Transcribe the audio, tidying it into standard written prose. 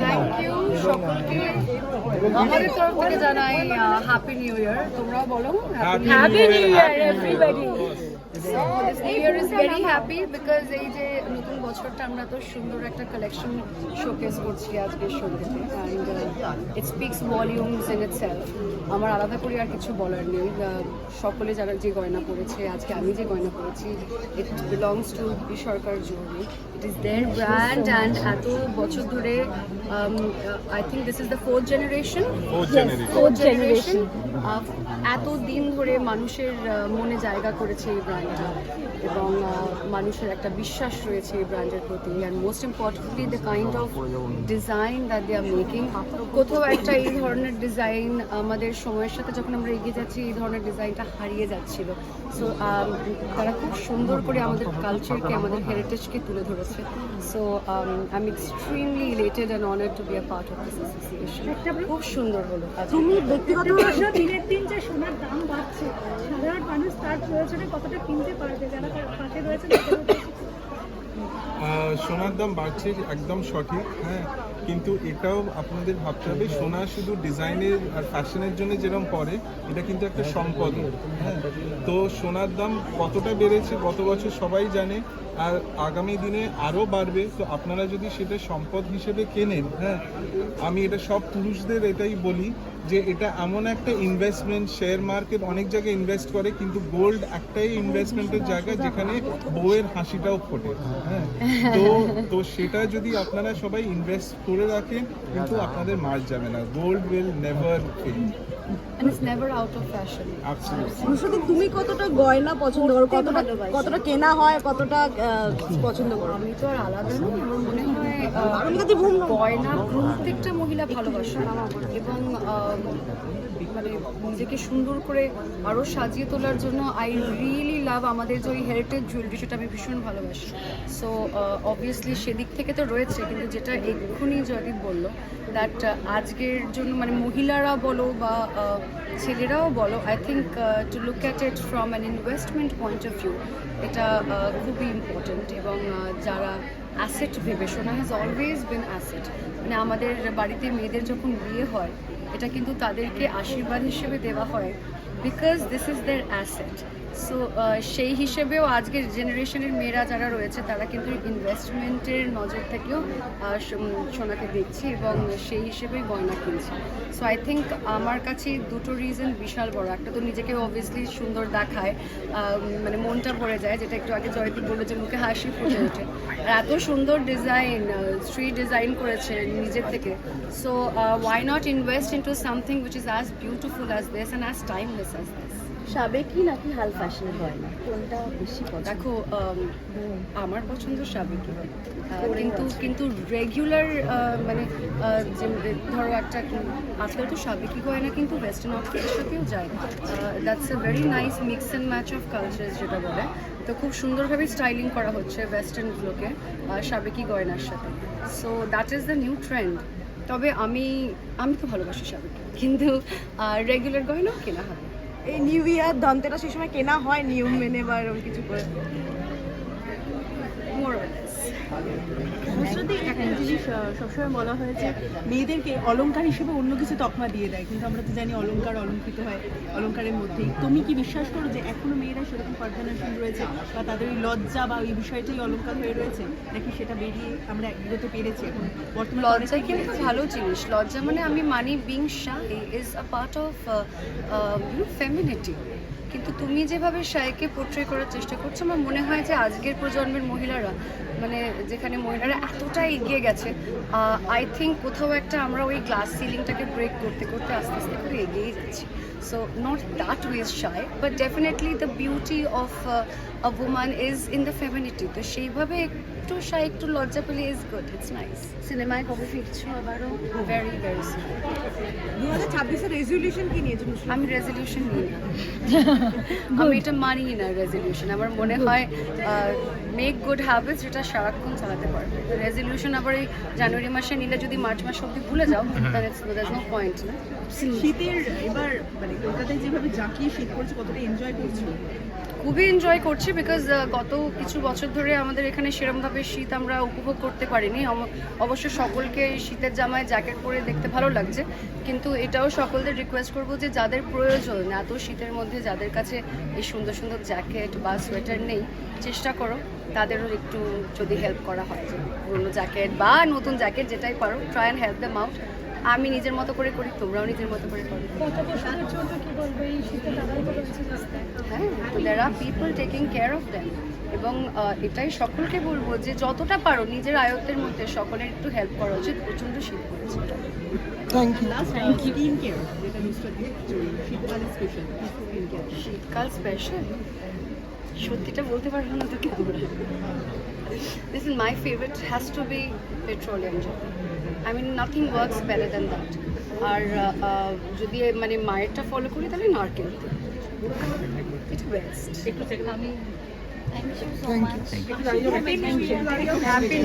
Thank you সকলকে আমাদের তরফ থেকে জানাই হ্যাপি নিউ ইয়ার। তোমরাও বলো happy new year everybody. So this new year is very happy because এই যে নতুন বছরটা আমরা তো সুন্দর একটা কালেকশন শোকেস করছি আজকের শোতে and it speaks volumes in itself. আমার আলাদা করে আর কিছু বলার নেই। সকলে যারা যে গয়না পরেছে, আজকে আমি যে গয়না পরেছি, it belongs to Sarkar jewellery. It is their brand and এত বছর ধরে I think this is the fourth generation. এত দিন ধরে মানুষের মনে জায়গা করেছে এই ব্র্যান্ডটা এবং মানুষের একটা বিশ্বাস রয়েছে এই ব্র্যান্ডের প্রতি and most importantly the kind of design that they are making. কোথাও একটা এই ধরনের ডিজাইন আমাদের সময়ের সাথে যখন আমরা এগিয়ে যাচ্ছি এই ধরনের ডিজাইনটা হারিয়ে যাচ্ছিল। সো তারা খুব সুন্দর করে আমাদের কালচারকে, আমাদের হেরিটেজকে তুলে ধরেছে। So I am extremely elated and honoured two be a part of this association. খুব সুন্দর হলো। তুমি ব্যক্তিগতভাবে দিনের দিন যে সোনার দাম বাড়ছে, সাধারণ মানুষ তার প্রয়োজনে কতটা কিনতে পারবে? যারা তার পাশে রয়েছে সোনার দাম বাড়ছে একদম সঠিক, হ্যাঁ, কিন্তু এটাও আপনাদের ভাবতে হবে সোনা শুধু ডিজাইনের আর ফ্যাশনের জন্য যেরকম পরে, এটা কিন্তু একটা সম্পদ, হ্যাঁ। তো সোনার দাম কতটা বেড়েছে গত বছর সবাই জানে, আর আগামী দিনে আরও বাড়বে। তো আপনারা যদি সেটা সম্পদ হিসেবে কেনেন, হ্যাঁ, আমি এটা সব পুরুষদের এটাই বলি যে এটা এমন একটা ইনভেস্টমেন্ট। শেয়ার মার্কেট অনেক জায়গায় ইনভেস্ট করে, কিন্তু গোল্ড একটাই ইনভেস্টমেন্টের জায়গা যেখানে বউয়ের হাসিটাও ফোটে, হ্যাঁ। তো সেটা যদি আপনারা সবাই ইনভেস্ট করে রাখেন, কিন্তু আপনাদের মার যাবে না। Gold will never fail And it's never out of fashion. শুধু তুমি কতটা গয়না পছন্দ করো, কতটা কেনা হয়, কতটা পছন্দ করো? আমি তো আর আলাদা নই। আমার মনে হয় গয়না প্রত্যেকটা মহিলা ভালোবাসে এবং মানে নিজেকে সুন্দর করে আরও সাজিয়ে তোলার জন্য আই রিয়েলি লাভ আমাদের যে ওই হেরিটেজ জুয়েলারি, সেটা আমি ভীষণ ভালোবাসি। সো অবভিয়াসলি সেদিক থেকে তো রয়েছে, কিন্তু যেটা এক্ষুনি জয়দীপ বললো দ্যাট আজকের জন্য মানে মহিলারা বলো বা ছেলেরাও বলো, I think to look at it from an investment point of view এটা খুবই ইম্পর্টেন্ট। এবং যারা অ্যাসেট ভেবে, সোনা হ্যাজ অলওয়েজ বিন অ্যাসেট, মানে আমাদের বাড়িতে মেয়েদের যখন বিয়ে হয় এটা কিন্তু তাদেরকে আশীর্বাদ হিসেবে দেওয়া হয়, because this is their asset. So সেই হিসেবেও আজকের জেনারেশনের মেয়েরা যারা রয়েছে তারা কিন্তু ইনভেস্টমেন্টের নজর থেকেও সোনাকে দেখছি এবং সেই হিসেবেই গয়না কিনছি। সো আই থিঙ্ক আমার কাছে দুটো রিজন বিশাল বড়। একটা তো নিজেকে অবভিয়াসলি সুন্দর দেখায়, মানে মনটা ভরে যায়, যেটা একটু আগে জয়দীপ বললো যে মুখে হাসি ফুটে ওঠে। আর এত সুন্দর ডিজাইন স্ত্রী ডিজাইন করেছে নিজের থেকে। So why not invest into something which is as beautiful as this and as timeless as this. সাবেকি নাকি হাল ফ্যাশন গয়না, কোনটা বেশি পছন্দ? দেখো আমার পছন্দ সাবেকি, কিন্তু রেগুলার মানে যে ধরো একটা আজকাল তো সাবেকি গয়না কিন্তু ওয়েস্টার্ন আউটফিটের সাথেও যায়। That's a very nice mix and match of culture যেটা বলে। তো খুব সুন্দরভাবে স্টাইলিং করা হচ্ছে ওয়েস্টার্নগুলোকে সাবেকি গয়নার সাথে। So that is the new trend. তবে আমি তো ভালোবাসি সাবেকি, কিন্তু রেগুলার গয়নাও কেনা হবে। এই নিউ ইয়ার ধনতেরাস সেই সময় কেনা হয় নিয়ম মেনে বা এরকম কিছু করে? একটা জিনিস সবসময় বলা হয়েছে মেয়েদেরকে অলংকার হিসেবে অন্য কিছু তকমা দিয়ে দেয়, কিন্তু আমরা তো জানি অলংকার অলঙ্কৃত হয় অলংকারের মধ্যেই। তুমি কি বিশ্বাস করো যে এখনো মেয়েরা সেরকম কনফিডেন্স রয়েছে বা তাদের ওই লজ্জা বা ওই বিষয়টাই অলংকার হয়ে রয়েছে, নাকি সেটা বেরিয়ে আমরা এগোতে পেরেছি এখন বর্তমানে? লজ্জা কিন্তু ভালো জিনিস। লজ্জা মানে আমি মানি being shy is a part of femininity. কিন্তু তুমি যেভাবে শাইকে পোট্রে করার চেষ্টা করছো, আমার মনে হয় যে আজকের প্রজন্মের মহিলারা, মানে যেখানে মহিলারা এতটা এগিয়ে গেছে, আই থিঙ্ক কোথাও একটা আমরা ওই গ্লাস সিলিংটাকে ব্রেক করতে করতে আস্তে আস্তে করে এগিয়ে যাচ্ছি। So not that ways shy, but definitely the beauty of a woman is in the femininity. তো সেইভাবে একটু শাই, একটু লজ্জা পেলে ইজ গুড, ইটস নাইস। সিনেমায় কবে ফিরছো আবারও? Very very soon. 2026-এর রেজলিউশন কি নিয়েছো? আমি রেজলিউশন নিই না, আমি এটা মানি না রেজলিউশন। আমার মনে হয় মেক গুড হ্যাবিটস, যেটা সারাক্ষণ চালাতে পারবে। রেজলিউশন আবার এই জানুয়ারি মাসে নিলে যদি মার্চ মাস অব্দি ভুলে যাও, তাহলে দ্যাটস নো পয়েন্ট না। শীতের এবার মানে কলকাতায় যেভাবে জাঁকিয়ে শীত পড়ছে, কতটা এনজয় করছো? খুবই এনজয় করছি বিকজ গত কিছু বছর ধরে আমাদের এখানে সেরমভাবে শীত আমরা উপভোগ করতে পারিনি। অবশ্য সকলকে এই শীতের জামায় জ্যাকেট পরে দেখতে ভালো লাগছে, কিন্তু এটাও সকলদের রিকোয়েস্ট করব যে যাদের প্রয়োজন এত শীতের মধ্যে, যাদের কাছে এই সুন্দর সুন্দর জ্যাকেট বা সোয়েটার নেই, চেষ্টা করো তাদেরও একটু যদি হেল্প করা হয়, যে পুরোনো জ্যাকেট বা নতুন জ্যাকেট যেটাই পারো, try and help them out. আমি নিজের মতো করে করি, তোমরাও নিজের মতো করে করো। পথপ্রসূদের জন্য কি বলবো, এই শীতে তারাও তো রয়েছে রাস্তায়। হ্যাঁ, তো there are people taking care of them. এবং এটাই সকলকে বলবো যে যতটা পারো নিজের আয়ত্তের মধ্যে সকলের একটু হেল্প করা উচিত। প্রচণ্ড শীত পড়েছে। লাস্ট স্কিন কেয়ার যেটা মিস্টার শীতকালে স্পেশাল স্কিন কেয়ার। শীতকাল স্পেশাল সত্যিটা বলতে পারবো না তো কেমন। This is my favourite, has to be petroleum jelly. I mean nothing works better than that. আর যদি মানে মায়েরটা ফলো করি তাহলে নারকেল তেল, এটা বেস্ট। আমি হ্যাপি